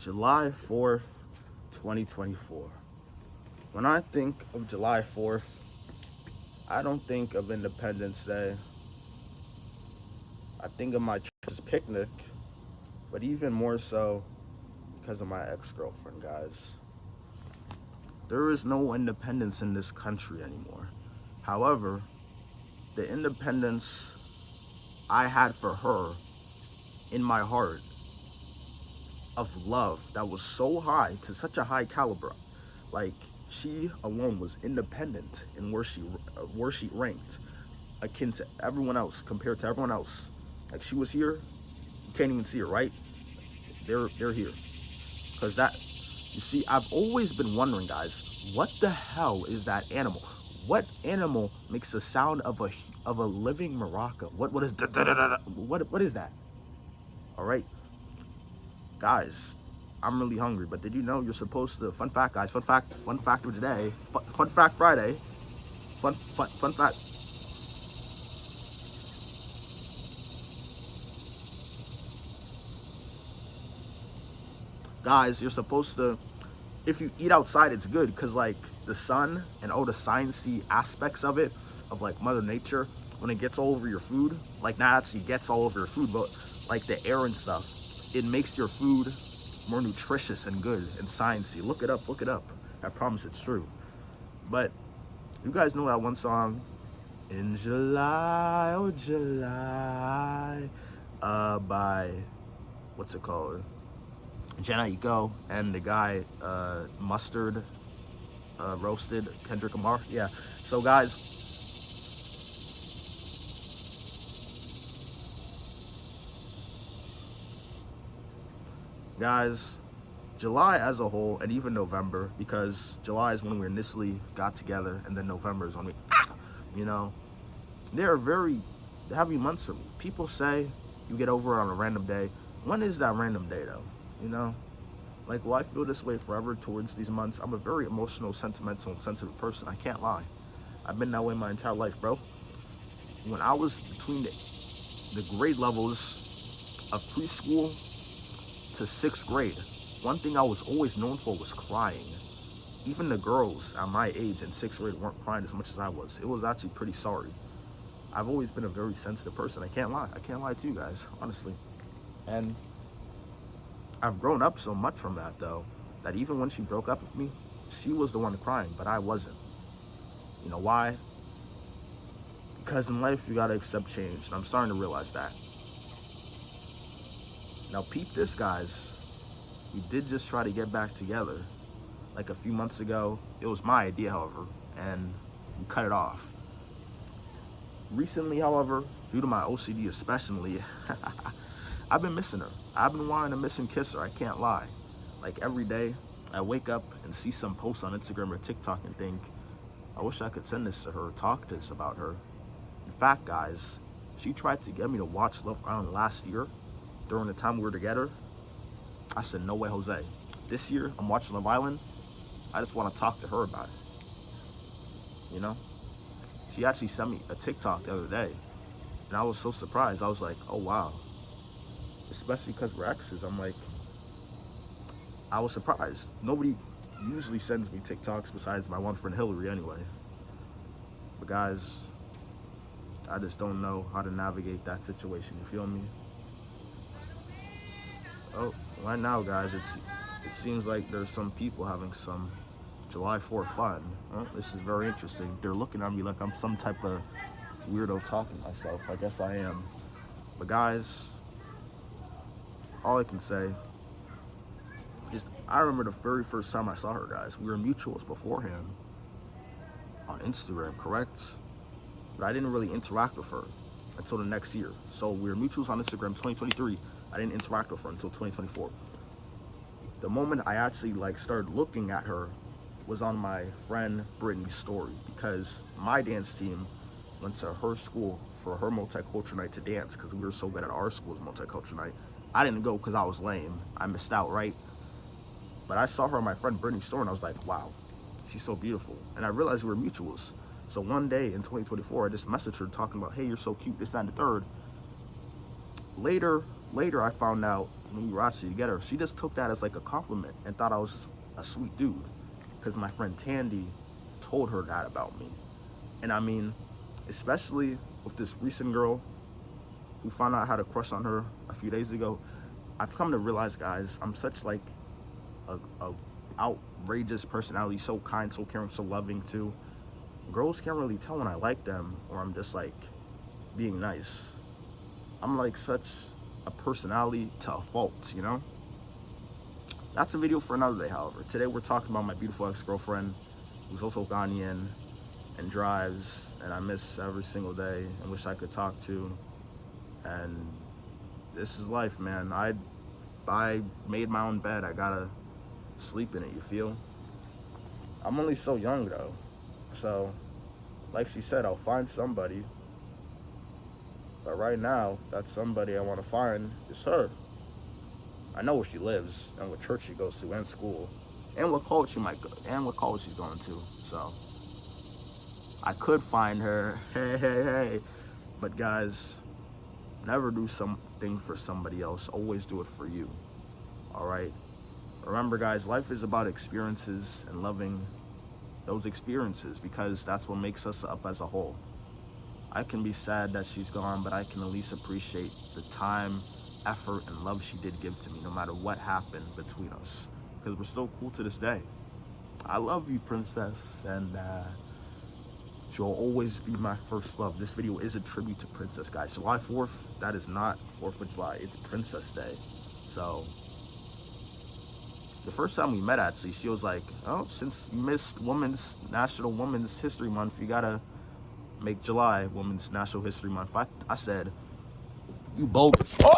July 4th, 2024. When I think of July 4th, I don't think of Independence Day. I think of my church's picnic, but even more so because of my ex girlfriend, guys. There is no independence in this country anymore. However, the independence I had for her in my heart of love that was so high, to such a high caliber, like she alone was independent in where she ranked, akin to everyone else, compared to everyone else. Like she was here, you can't even see her, right? They're here because that. You see, I've always been wondering, guys, what the hell is that animal? What animal makes the sound of a living maraca? What is what is that? All right, guys, I'm really hungry. But did you know you're supposed to? Fun fact, guys. Fun fact of today. Fun fact Friday. Fun fact. Guys, you're supposed to, if you eat outside, it's good because like the sun and all the sciencey aspects of it, of like Mother Nature, when it gets all over your food, like not actually gets all over your food, but like the air and stuff, it makes your food more nutritious and good and sciencey. Look it up, look it up. I promise it's true. But you guys know that one song, "In July, oh July," by what's it called? Jenna Eco and the guy Mustard Roasted Kendrick Lamar. Yeah. So guys, July as a whole, and even November, because July is when we initially got together, and then November is when you know, they are very heavy months for me. People say you get over it on a random day. When is that random day though? You know, like, will I feel this way forever towards these months? I'm a very emotional, sentimental, and sensitive person. I can't lie. I've been that way my entire life, bro. When I was between the grade levels of preschool to sixth grade, one thing I was always known for was crying. Even the girls at my age in sixth grade weren't crying as much as I was. It was actually pretty sorry. I've always been a very sensitive person. I can't lie. I can't lie to you guys, honestly. And I've grown up so much from that, though, that even when she broke up with me, she was the one crying, but I wasn't. You know why? Because in life, you gotta accept change, and I'm starting to realize that. Now, peep this, guys. We did just try to get back together, like a few months ago. It was my idea, however, and we cut it off. Recently, however, due to my OCD especially, I've been missing her. I've been wanting to miss and kiss her, I can't lie. Like every day, I wake up and see some posts on Instagram or TikTok and think, I wish I could send this to her or talk to this about her. In fact, guys, she tried to get me to watch Love Island last year during the time we were together. I said, no way, Jose. This year, I'm watching Love Island. I just want to talk to her about it. You know? She actually sent me a TikTok the other day, and I was so surprised. I was like, oh, wow. Especially because we're exes. I'm like, I was surprised. Nobody usually sends me TikToks besides my one friend Hillary anyway. But guys, I just don't know how to navigate that situation. You feel me? Oh, right now, guys, it seems like there's some people having some July 4th fun. Well, this is very interesting. They're looking at me like I'm some type of weirdo talking to myself. I guess I am. But guys, all I can say is I remember the very first time I saw her, guys. We were mutuals beforehand on Instagram, correct? But I didn't really interact with her until the next year. So we were mutuals on Instagram 2023. I didn't interact with her until 2024. The moment I actually started looking at her was on my friend Brittany's story, because my dance team went to her school for her multicultural night to dance because we were so good at our school's multicultural night. I didn't go because I was lame. I missed out, right? But I saw her on my friend Brittany's story and I was like, wow, she's so beautiful. And I realized we were mutuals. So one day in 2024, I just messaged her talking about, hey, you're so cute, this, that, and the third. Later, later I found out when we were actually together, she just took that as like a compliment and thought I was a sweet dude because my friend Tandy told her that about me. And I mean, especially with this recent girl who found out I had a crush on her a few days ago, I've come to realize, guys, I'm such like a outrageous personality, so kind, so caring, so loving too. Girls can't really tell when I like them or I'm just like being nice. I'm like such a personality to a fault, you know? That's a video for another day, however. Today we're talking about my beautiful ex-girlfriend who's also Ghanaian and drives, and I miss every single day and wish I could talk to. And this is life, man. I made my own bed. I gotta sleep in it, you feel? I'm only so young though. So, like she said, I'll find somebody. But right now, that somebody I want to find is her. I know where she lives and what church she goes to and school and what college she might go and what college she's going to. So I could find her. Hey. But guys, never do something for somebody else. Always do it for you. All right? Remember, guys, life is about experiences and loving those experiences because that's what makes us up as a whole. I can be sad that she's gone, but I can at least appreciate the time, effort, and love she did give to me, no matter what happened between us, because we're still cool to this day. I love you, princess, and she'll always be my first love. This video is a tribute to Princess, guys. July 4th, that is not 4th of July, it's Princess Day. So, the first time we met, actually, she was like, oh, since you missed National Women's History Month, you gotta make July Women's National History Month. I said, you bogus. Oh!